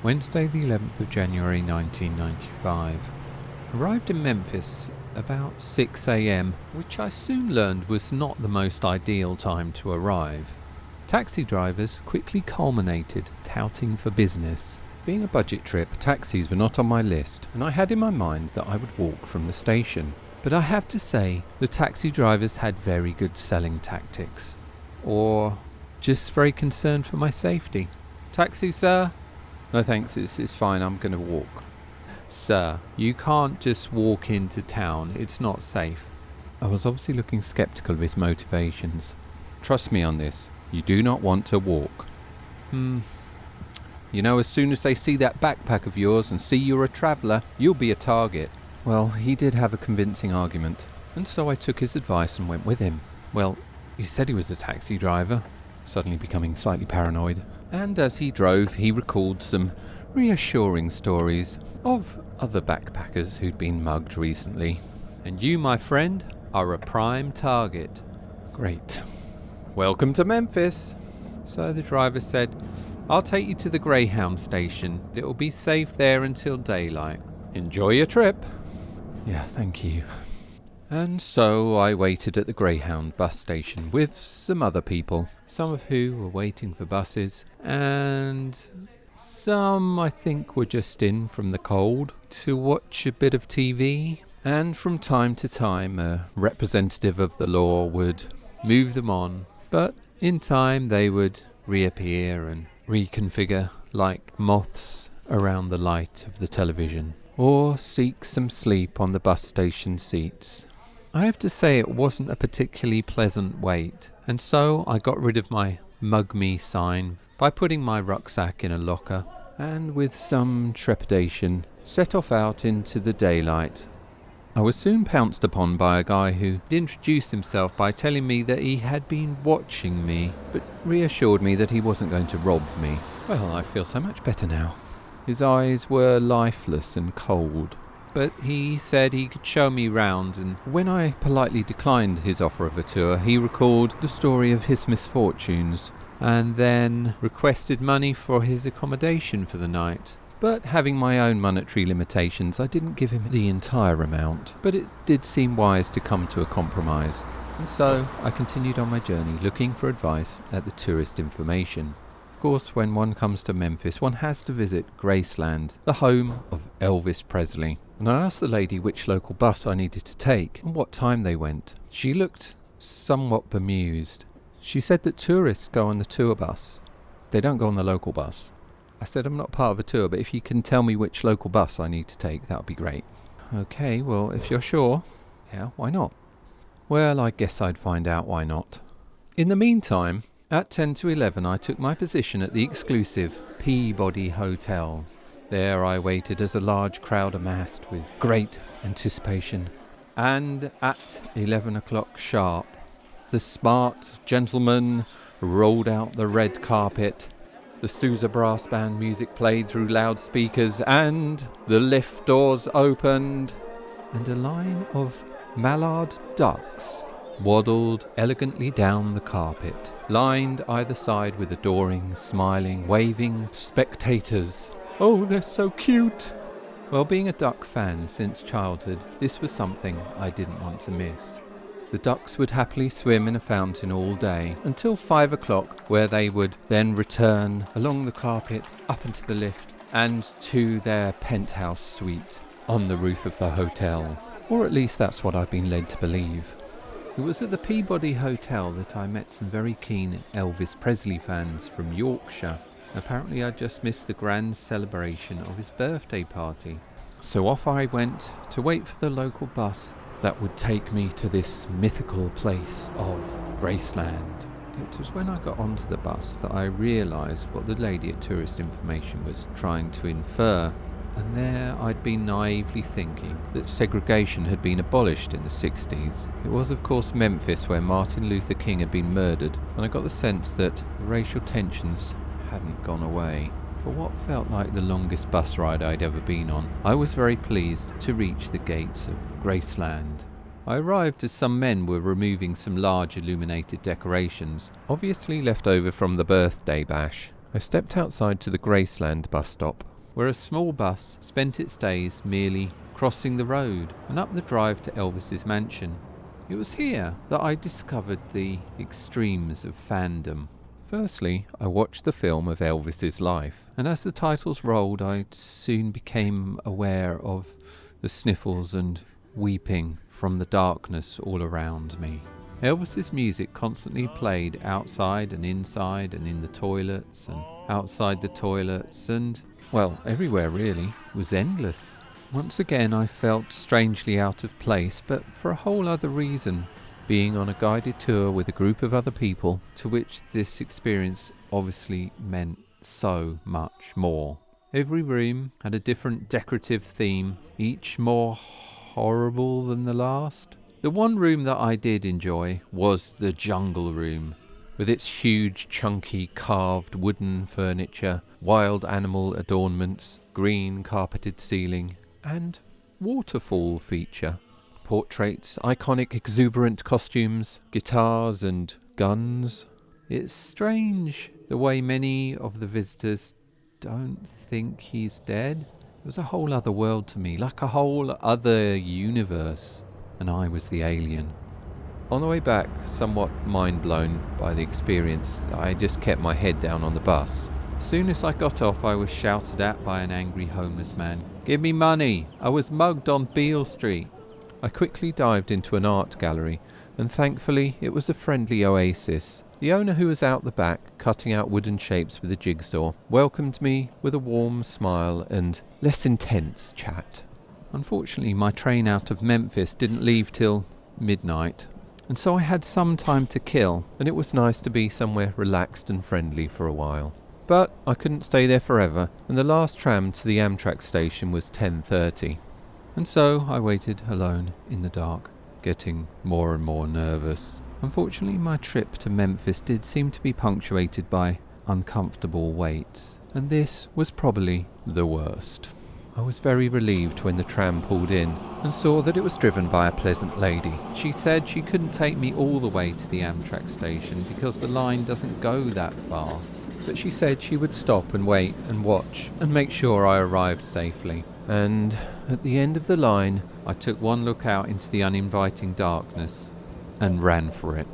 Wednesday the 11th of January 1995. Arrived in Memphis about 6 a.m, which I soon learned was not the most ideal time to arrive. Taxi drivers quickly culminated touting for business. Being a budget trip, taxis were not on my list, and I had in my mind that I would walk from the station. But I have to say, the taxi drivers had very good selling tactics. Or just very concerned for my safety. "Taxi, sir?" "No thanks, it's fine, I'm going to walk." "Sir, you can't just walk into town, it's not safe." I was obviously looking sceptical of his motivations. "Trust me on this, you do not want to walk." "You know, as soon as they see that backpack of yours and see you're a traveller, you'll be a target." Well, he did have a convincing argument, and so I took his advice and went with him. Well, he said he was a taxi driver, suddenly becoming slightly paranoid. And as he drove, he recalled some reassuring stories of other backpackers who'd been mugged recently. "And you, my friend, are a prime target." Great. "Welcome to Memphis." So the driver said, "I'll take you to the Greyhound station. It will be safe there until daylight. Enjoy your trip." Yeah, thank you. And so I waited at the Greyhound bus station with some other people, some of who were waiting for buses, and some I think were just in from the cold to watch a bit of TV. And from time to time a representative of the law would move them on, but in time they would reappear and reconfigure like moths around the light of the television, or seek some sleep on the bus station seats. I have to say it wasn't a particularly pleasant wait, and so I got rid of my "mug me" sign by putting my rucksack in a locker, and with some trepidation set off out into the daylight. I was soon pounced upon by a guy who introduced himself by telling me that he had been watching me, but reassured me that he wasn't going to rob me. Well, I feel so much better now. His eyes were lifeless and cold, but he said he could show me round, and when I politely declined his offer of a tour, he recalled the story of his misfortunes, and then requested money for his accommodation for the night. But having my own monetary limitations, I didn't give him the entire amount, but it did seem wise to come to a compromise, and so I continued on my journey looking for advice at the tourist information. Of course, when one comes to Memphis, one has to visit Graceland, the home of Elvis Presley. And I asked the lady which local bus I needed to take and what time they went. She looked somewhat bemused. She said that tourists go on the tour bus. They don't go on the local bus. I said I'm not part of a tour, but if you can tell me which local bus I need to take, that would be great. Okay, well, if you're sure, yeah, why not? Well, I guess I'd find out why not. In the meantime, at 10 to 11 I took my position at the exclusive Peabody Hotel. There I waited as a large crowd amassed with great anticipation. And at 11 o'clock sharp, the smart gentleman rolled out the red carpet, the Sousa brass band music played through loudspeakers, and the lift doors opened, and a line of mallard ducks waddled elegantly down the carpet, lined either side with adoring, smiling, waving spectators. Oh, they're so cute! Well, being a duck fan since childhood, this was something I didn't want to miss. The ducks would happily swim in a fountain all day, until 5 o'clock, where they would then return along the carpet, up into the lift, and to their penthouse suite on the roof of the hotel. Or at least that's what I've been led to believe. It was at the Peabody Hotel that I met some very keen Elvis Presley fans from Yorkshire. Apparently I'd just missed the grand celebration of his birthday party. So off I went to wait for the local bus that would take me to this mythical place of Graceland. It was when I got onto the bus that I realised what the lady at Tourist Information was trying to infer. And there I'd been naively thinking that segregation had been abolished in the 60s. It was of course Memphis where Martin Luther King had been murdered, and I got the sense that the racial tensions hadn't gone away. For what felt like the longest bus ride I'd ever been on, I was very pleased to reach the gates of Graceland. I arrived as some men were removing some large illuminated decorations, obviously left over from the birthday bash. I stepped outside to the Graceland bus stop, where a small bus spent its days merely crossing the road and up the drive to Elvis's mansion. It was here that I discovered the extremes of fandom. Firstly, I watched the film of Elvis's life, and as the titles rolled, I soon became aware of the sniffles and weeping from the darkness all around me. Elvis's music constantly played outside and inside and in the toilets and outside the toilets and, well, everywhere really, was endless. Once again I felt strangely out of place, but for a whole other reason, being on a guided tour with a group of other people, to which this experience obviously meant so much more. Every room had a different decorative theme, each more horrible than the last. The one room that I did enjoy was the jungle room, with its huge, chunky, carved wooden furniture, wild animal adornments, green carpeted ceiling, and waterfall feature. Portraits, iconic exuberant costumes, guitars and guns. It's strange the way many of the visitors don't think he's dead. It was a whole other world to me, like a whole other universe, and I was the alien. On the way back, somewhat mind blown by the experience, I just kept my head down on the bus. As soon as I got off, I was shouted at by an angry homeless man. "Give me money! I was mugged on Beale Street!" I quickly dived into an art gallery, and thankfully it was a friendly oasis. The owner, who was out the back, cutting out wooden shapes with a jigsaw, welcomed me with a warm smile and less intense chat. Unfortunately, my train out of Memphis didn't leave till midnight, and so I had some time to kill, and it was nice to be somewhere relaxed and friendly for a while. But I couldn't stay there forever, and the last tram to the Amtrak station was 10:30. And so I waited alone in the dark, getting more and more nervous. Unfortunately, my trip to Memphis did seem to be punctuated by uncomfortable waits, and this was probably the worst. I was very relieved when the tram pulled in and saw that it was driven by a pleasant lady. She said she couldn't take me all the way to the Amtrak station because the line doesn't go that far, but she said she would stop and wait and watch and make sure I arrived safely. And at the end of the line, I took one look out into the uninviting darkness and ran for it.